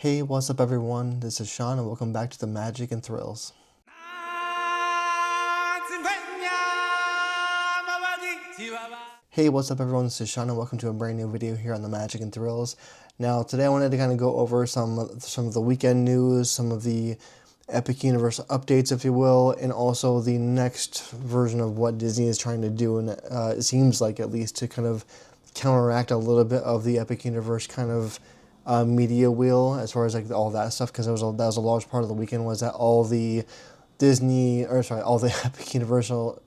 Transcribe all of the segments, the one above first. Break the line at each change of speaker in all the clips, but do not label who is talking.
Hey, what's up everyone? This is Sean and welcome back to the Magic and Thrills. Hey, what's up everyone? This is Sean and welcome to a brand new video here on the Magic and Thrills. Now, today I wanted to kind of go over some of the weekend news, some of the Epic Universe updates, if you will, and also the next version of what Disney is trying to do, and it seems like at least to kind of counteract a little bit of the Epic Universe kind of media wheel as far as like all that stuff, because that was a large part of the weekend was that all the all the Epic Universal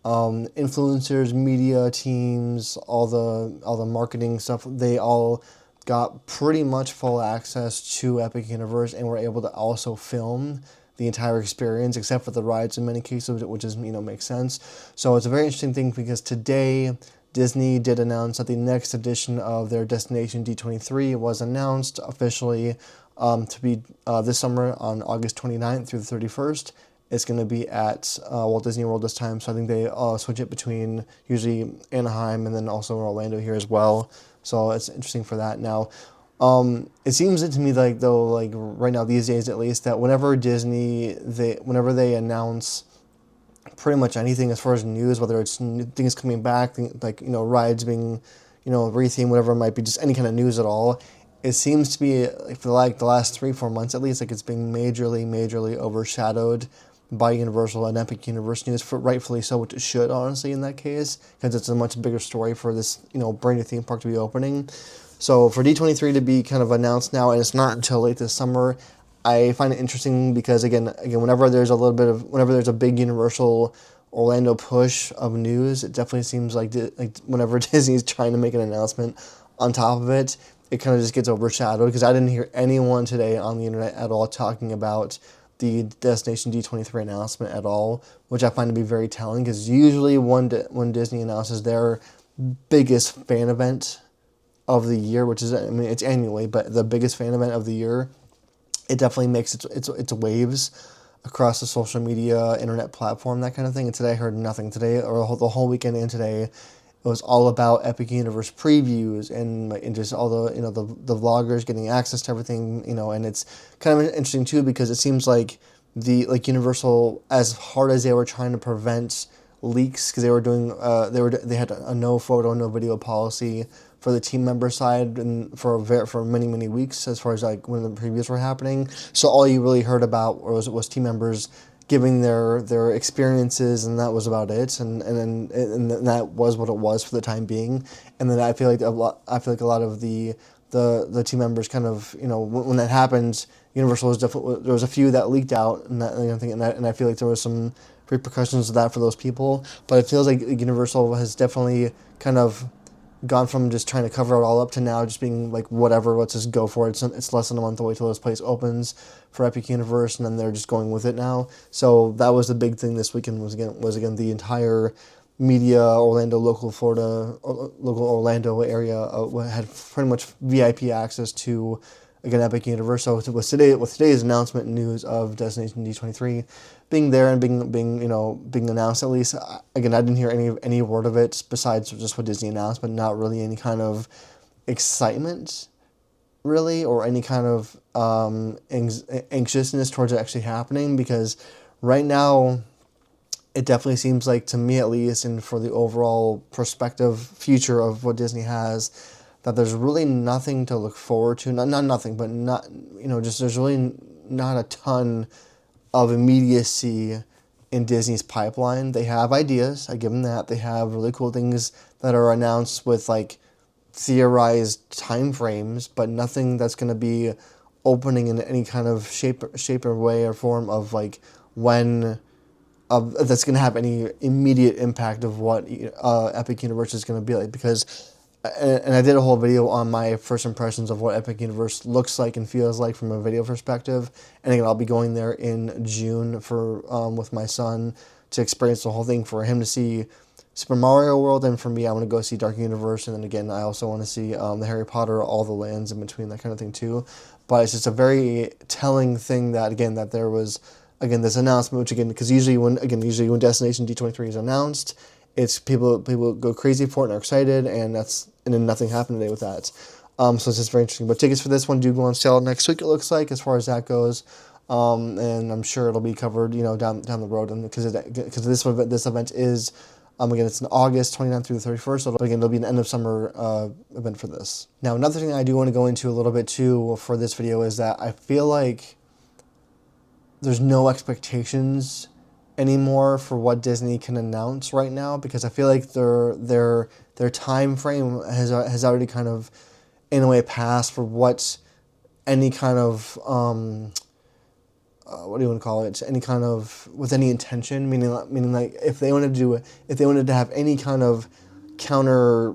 influencers, media teams, all the marketing stuff, they all got pretty much full access to Epic Universe and were able to also film the entire experience, except for the rides in many cases, which is, makes sense. So it's a very interesting thing because today Disney did announce that the next edition of their Destination D23 was announced officially to be this summer on August 29th through the 31st. It's going to be at Walt Disney World this time, so I think they switch it between usually Anaheim and then also Orlando here as well. So it's interesting for that. Now, it seems to me like though, like right now these days at least, that whenever whenever they announce pretty much anything as far as news, whether it's things coming back, like rides being rethemed, whatever it might be, just any kind of news at all, it seems to be for like the last 3-4 months at least, like it's being majorly overshadowed by Universal and Epic Universe news, for rightfully so, which it should, honestly, in that case, because it's a much bigger story for this brand new theme park to be opening. So for D23 to be kind of announced now, and it's not until late this summer, I find it interesting because again, whenever there's a big Universal Orlando push of news, it definitely seems like whenever Disney's trying to make an announcement on top of it, it kind of just gets overshadowed, because I didn't hear anyone today on the internet at all talking about the Destination D23 announcement at all, which I find to be very telling, because usually when Disney announces their biggest fan event of the year, which is, it's annually, but the biggest fan event of the year, it definitely makes its waves across the social media, internet platform, that kind of thing. And today I heard nothing. Today, or the whole weekend and today, it was all about Epic Universe previews and just all the the vloggers getting access to everything, and it's kind of interesting too, because it seems like Universal, as hard as they were trying to prevent leaks, because they had a no photo, no video policy for the team member side, and for many weeks, as far as like when the previews were happening. So all you really heard about was team members giving their experiences, and that was about it, and that was what it was for the time being. And then I feel like a lot of the team members kind of, when that happened, Universal was definitely, there was a few that leaked out, and that and I feel like there was some repercussions of that for those people. But it feels like Universal has definitely kind of gone from just trying to cover it all up to now just being like, whatever, let's just go for it. It's less than a month away till this place opens for Epic Universe, and then they're just going with it now. So that was the big thing this weekend, was again the entire media, local Orlando area had pretty much VIP access to, again, Epic Universe. So with today's announcement news of Destination D23 being there and being announced, at least, again, I didn't hear any word of it besides just what Disney announced, but not really any kind of excitement, really, or any kind of anxiousness towards it actually happening, because right now it definitely seems like, to me at least, and for the overall perspective future of what Disney has, that there's really nothing to look forward to. Not nothing, but not, just there's really not a ton of immediacy in Disney's pipeline. They have ideas, I give them that. They have really cool things that are announced with like theorized time frames, but nothing that's going to be opening in any kind of shape or way or form of like when that's going to have any immediate impact of what Epic Universe is going to be like. Because and I did a whole video on my first impressions of what Epic Universe looks like and feels like from a video perspective. And again, I'll be going there in June for with my son to experience the whole thing, for him to see Super Mario World, and for me, I want to go see Dark Universe, and then again, I also want to see the Harry Potter, all the lands in between, that kind of thing too. But it's just a very telling thing that, again, that there was, again, this announcement, which again, because usually when Destination D23 is announced, it's people go crazy for it and are excited, and then nothing happened today with that. So it's just very interesting. But tickets for this one do go on sale next week, it looks like, as far as that goes. And I'm sure it'll be covered, you know, down the road. And because this event is, again, it's in August 29th through the 31st. So again, it'll be an end of summer event for this. Now, another thing I do want to go into a little bit too for this video is that I feel like there's no expectations anymore for what Disney can announce right now, because I feel like their time frame has already kind of, in a way, passed for what any kind of what do you want to call it? Any kind of, with any intention, meaning like if they wanted to have any kind of counteractive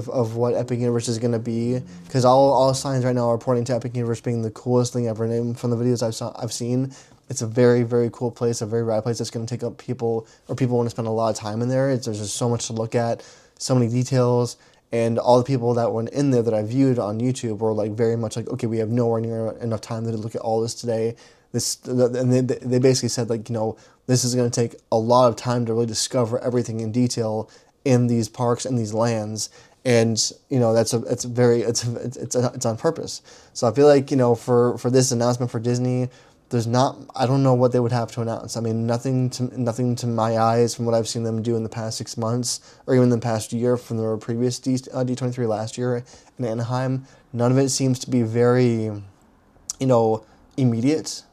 of what Epic Universe is going to be, because all signs right now are pointing to Epic Universe being the coolest thing ever. And from the videos I've seen, it's a very, very cool place, a very rad place that's going to take up people want to spend a lot of time in there. There's just so much to look at, so many details, and all the people that were in there that I viewed on YouTube were like very much like, okay, we have nowhere near enough time to look at all this today. And they basically said, like, you know, this is going to take a lot of time to really discover everything in detail in these parks and these lands. And, you know, it's on purpose. So I feel like, you know, for this announcement for Disney, I don't know what they would have to announce. I mean, nothing to my eyes from what I've seen them do in the past 6 months, or even the past year from their previous D23 last year in Anaheim. None of it seems to be very, you know, immediate,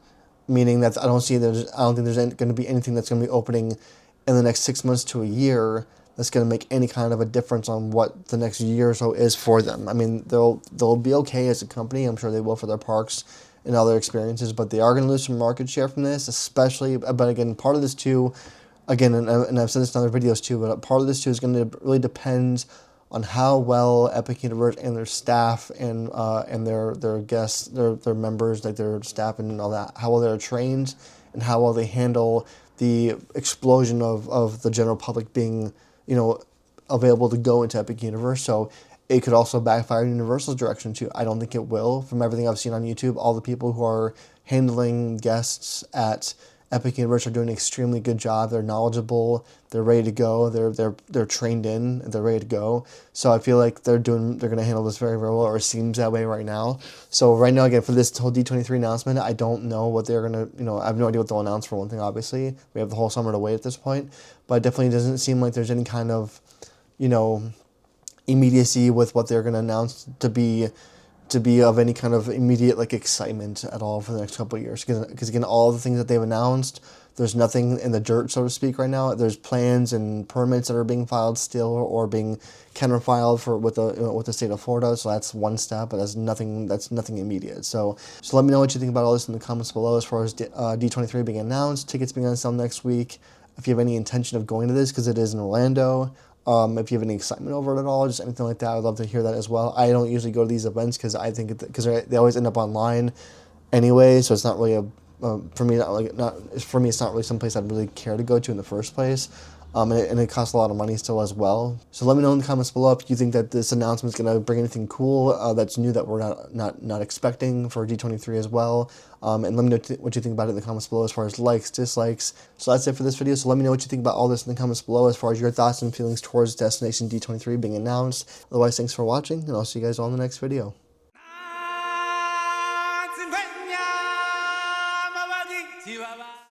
meaning that I don't think there's going to be anything that's going to be opening in the next 6 months to a year that's going to make any kind of a difference on what the next year or so is for them. I mean, they'll be okay as a company. I'm sure they will for their parks and other experiences, but they are going to lose some market share from this, especially, but again, part of this too, again, and I've said this in other videos too, but part of this too is going to really depend on how well Epic Universe and their staff and their guests, their members, like their staff and all that, how well they're trained and how well they handle the explosion of the general public being, you know, available to go into Epic Universe. So it could also backfire in Universal's direction too. I don't think it will. From everything I've seen on YouTube, all the people who are handling guests at Epic Universe are doing an extremely good job. They're knowledgeable. They're ready to go. They're trained in. They're ready to go. So I feel like they're going to handle this very, very well, or it seems that way right now. So right now, again, for this whole D23 announcement, I don't know what they're going to, you know, I have no idea what they'll announce, for one thing, obviously. We have the whole summer to wait at this point. But it definitely doesn't seem like there's any kind of, you know, immediacy with what they're going to announce to be of any kind of immediate, like, excitement at all for the next couple of years. Because again, all the things that they've announced, there's nothing in the dirt, so to speak, right now. There's plans and permits that are being filed still, or being counterfiled with the state of Florida. So that's one step, but that's nothing immediate. So let me know what you think about all this in the comments below, as far as D23 being announced, tickets being on sale next week. If you have any intention of going to this, because it is in Orlando. If you have any excitement over it at all, just anything like that, I'd love to hear that as well. I don't usually go to these events because I think they always end up online anyway, so it's not really for me. It's not really someplace I'd really care to go to in the first place. And it costs a lot of money still as well. So let me know in the comments below if you think that this announcement is going to bring anything cool that's new that we're not expecting for D23 as well. And let me know what you think about it in the comments below, as far as likes, dislikes. So that's it for this video. So let me know what you think about all this in the comments below, as far as your thoughts and feelings towards Destination D23 being announced. Otherwise, thanks for watching, and I'll see you guys all in the next video.